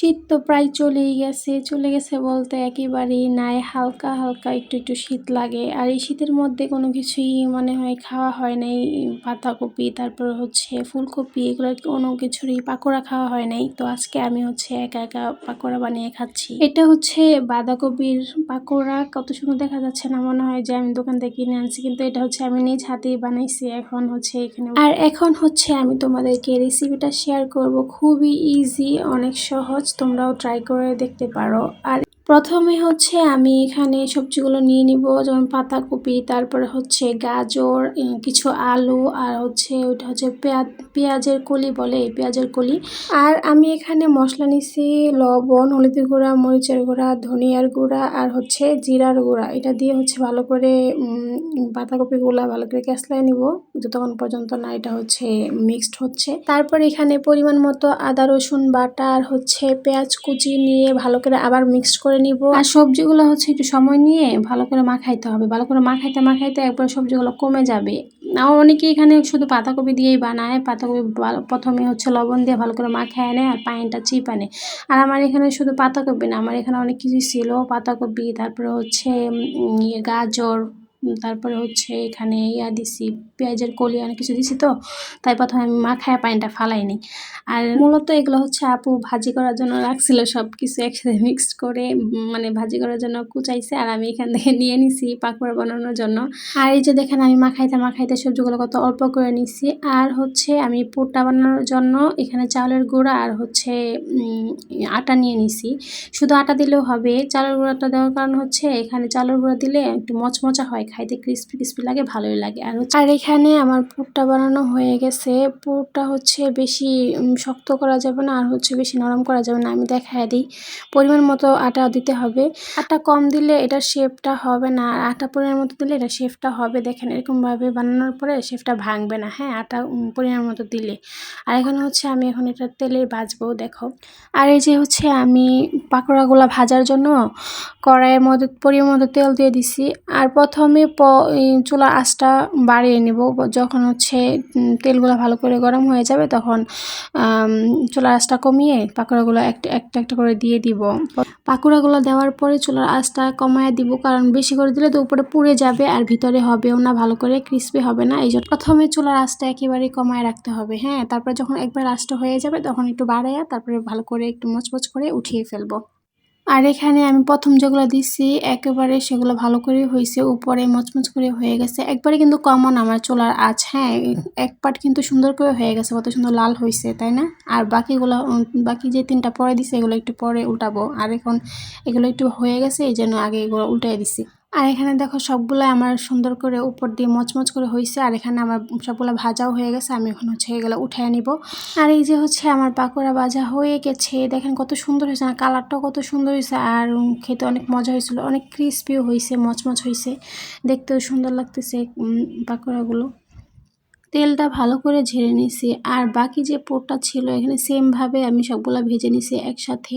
শীত তো প্রায় চলে গেছে বলতে একেবারেই নাই। হালকা হালকা একটু একটু শীত লাগে। আর এই শীতের মধ্যে কোনো কিছুই মনে হয় খাওয়া হয় নাই। পাতাকপি, তারপর হচ্ছে ফুলকপি, এগুলো কোনো কিছুরই পাকোড়া খাওয়া হয় নাই। তো আজকে আমি হচ্ছে একা একা পাকোড়া বানিয়ে খাচ্ছি। এটা হচ্ছে বাঁধাকপির পাকোড়া। কত সুন্দর দেখা যাচ্ছে না? মনে হয় যে আমি দোকান থেকে কিনে আনছি, কিন্তু এটা হচ্ছে আমি নিজ হাতেই বানাইছি। এখন হচ্ছে আমি তোমাদেরকে রেসিপিটা শেয়ার করব। খুবই ইজি, অনেক সহজ, তোমরাও ট্রাই করে দেখতে পারো। আর প্রথমে হচ্ছে আমি এখানে সবজিগুলো নিয়ে নিব, যেমন পাতাকপি, তারপরে হচ্ছে গাজর, কিছু আলু, আর হচ্ছে ওইটা হচ্ছে পেঁয়াজের কলি বলে, এই পেঁয়াজের কলি। আর আমি এখানে মশলা নিছি লবণ, হলুদের গুঁড়া, মরিচের গুঁড়া, ধনিয়ার গুঁড়া, আর হচ্ছে জিরার গুঁড়া। এটা দিয়ে হচ্ছে ভালো করে পাতাকপিগুলা ভালো করে ক্যাসলায় নিব যতক্ষণ পর্যন্ত না এটা হচ্ছে মিক্সড হচ্ছে। তারপর এখানে পরিমাণ মতো আদা রসুন বাটা আর হচ্ছে পেঁয়াজ কুচি নিয়ে ভালো করে আবার মিক্সড করে নিব। আর সবজিগুলো হচ্ছে একটু সময় নিয়ে ভালো করে মাখাইতে হবে। ভালো করে মাখাইতে মাখাইতে একবার সবজিগুলো কমে যাবে। অনেকে এখানে শুধু পাতাকপি দিয়েই বানায়। পাতাকপি প্রথমে হচ্ছে লবণ দিয়ে ভালো করে মাখায় নেয় আর পানিটা চিপে নেয়। আর আমার এখানে শুধু পাতাকপি না, আমার এখানে অনেক কিছু ছিল। পাতাকপি, তারপরে হচ্ছে গাজর, তারপরে হচ্ছে এখানে দিছি পেঁয়াজের কলি, অনেক কিছু দিছি। তো তাই প্রথমে আমি মাখায় পানিটা ফালাই নিই। আর মূলত এগুলো হচ্ছে আপু ভাজি করার জন্য রাখছিল, সব কিছু একসাথে মিক্সড করে মানে ভাজি করার জন্য কুচাইছে। আর আমি এখান থেকে নিয়ে নিছি পাকোড়া বানানোর জন্য। আর এই যে দেখেন আমি মাখাইতে মাখাইতে সবজিগুলো কত অল্প করে নিছি। আর হচ্ছে আমি পুরটা বানানোর জন্য এখানে চাউলের গুঁড়া আর হচ্ছে আটা নিয়ে নিছি। শুধু আটা দিলেও হবে, চালের গুঁড়াটা দেওয়ার কারণ হচ্ছে এখানে চালের গুঁড়া দিলে একটু মচমচা হয়, খাইতে ক্রিস্পি ক্রিস্পি লাগে, ভালোই লাগে। আর এখানে আমার পুরটা বানানো হয়ে গেছে। পুরটা হচ্ছে বেশি শক্ত করা যাবে না, আর হচ্ছে বেশি নরম করা যাবে না। আমি দেখাই দিই, পরিমাণ মতো আটা দিতে হবে। আটা কম দিলে এটার শেপটা হবে না, আর আটা পরিমাণ মতো দিলে এটা শেপটা হবে। দেখেন এরকমভাবে বানানোর পরে শেপটা ভাঙবে না, হ্যাঁ, আটা পরিমাণ মতো দিলে। আর এখানে হচ্ছে আমি এখন এটা তেলে ভাজবো, দেখো। আর এই যে হচ্ছে আমি পাকোড়াগুলো ভাজার জন্য কড়াইয়ের মধ্যে পরিমাণ মতো তেল দিয়ে দিছি। আর প্রথমে চুলার আঁচটা বাড়িয়ে নেব। যখন হচ্ছে তেলগুলো ভালো করে গরম হয়ে যাবে তখন চুলার আঁচটা কমিয়ে পাকোড়াগুলো একটা একটা করে দিয়ে দিব। পাকোড়াগুলো দেওয়ার পরে চুলার আঁচটা কমায় দিব, কারণ বেশি করে দিলে তো উপরে পুড়ে যাবে আর ভিতরে হবেও না, ভালো করে ক্রিস্পি হবে না। এই জন্য প্রথমে চুলার আঁচটা একেবারে কমায় রাখতে হবে, হ্যাঁ। তারপরে যখন একবার আঁচটা হয়ে যাবে তখন একটু বাড়াইয়া তারপরে ভালো করে একটু মচমচ করে উঠিয়ে ফেলবো। আর এখানে আমি প্রথম যেগুলো দিচ্ছি একেবারে সেগুলো ভালো করে হয়েছে, উপরে মচমচ করে হয়ে গেছে। একবারে কিন্তু কমন আমার চুলার আঁচ, হ্যাঁ। এক পাট কিন্তু সুন্দর করে হয়ে গেছে, কত সুন্দর লাল হয়েছে, তাই না? আর বাকি যে 3টা পরে দিছে এগুলো একটু পরে উল্টাবো। আর এখন এগুলো একটু হয়ে গেছে, এই জন্য আগে এগুলো উল্টাই দিছি। আর এখানে দেখো সবগুলো আমার সুন্দর করে উপর দিয়ে মচমচ করে হয়েছে। আর এখানে আমার সবগুলো ভাজাও হয়ে গেছে, আমি এখন হচ্ছে এগুলো উঠিয়ে নিব। আর এই যে হচ্ছে আমার পাকোড়া ভাজা হয়ে গেছে, দেখেন কত সুন্দর হয়েছে না? কালারটাও কত সুন্দর হয়েছে, আর খেতে অনেক মজা হয়েছিল, অনেক ক্রিস্পিও হয়েছে, মচমচ হয়েছে, দেখতেও সুন্দর লাগতেছে পাকোড়াগুলো। তেলটা ভালো করে ঝেড়ে নিছি। আর বাকি যে পুরটা ছিল এখানে সেমভাবে আমি সবগুলা ভেজে নিছি একসাথে।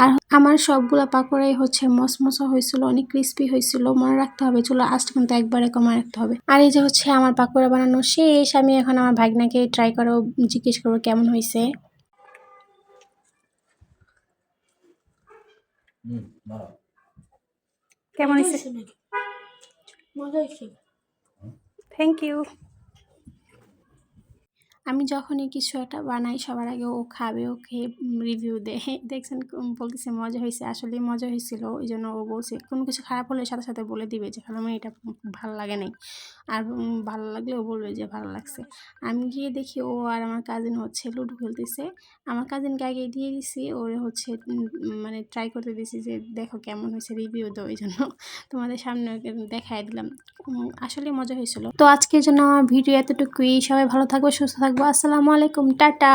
আর আমার সবগুলা পাকোড়াই হচ্ছে মচমচা হয়েছিল, অনেক ক্রিস্পি হয়েছিল। মনে রাখতে হবে চুলার আঁচটা কিন্তু একবারে কমায় রাখতে হবে। আর এই যে হচ্ছে আমার পাকোড়া বানানো শেষ। আমি এখন আমার ভাগনাকে ট্রাই করে জিজ্ঞেস করবো কেমন হয়েছে। কেমন হয়েছে? মজা হয়েছে, থ্যাংক ইউ। আমি যখনই কিছু একটা বানাই সবার আগে ও খাবে, ও খেয়ে রিভিউ দেয়। দেখছেন বলতেছে মজা হয়েছে, আসলেই মজা হয়েছিল। ওই জন্য ও বলছে কোনো কিছু খারাপ হলে সাথে সাথে বলে দিবে যে আমার এটা ভালো লাগে নাই। আর ভালো লাগলে ও বলবে যে ভালো লাগছে। আমি গিয়ে দেখি ও আর আমার কাজিন হচ্ছে লুডো খেলতেছে। আমার কাজিনকে আগে দিয়ে দিছি, ওর হচ্ছে মানে ট্রাই করতে দিছি যে দেখো কেমন হয়েছে, রিভিউ দাও। এই জন্য তোমাদের সামনে দেখাই দিলাম। আসলে মজা হয়েছিল। তো আজকের জন্য আমার ভিডিও এতটুকুই। সবাই ভালো থাকবে, সুস্থ থাকবো। আসসালামু আলাইকুম, টাটা।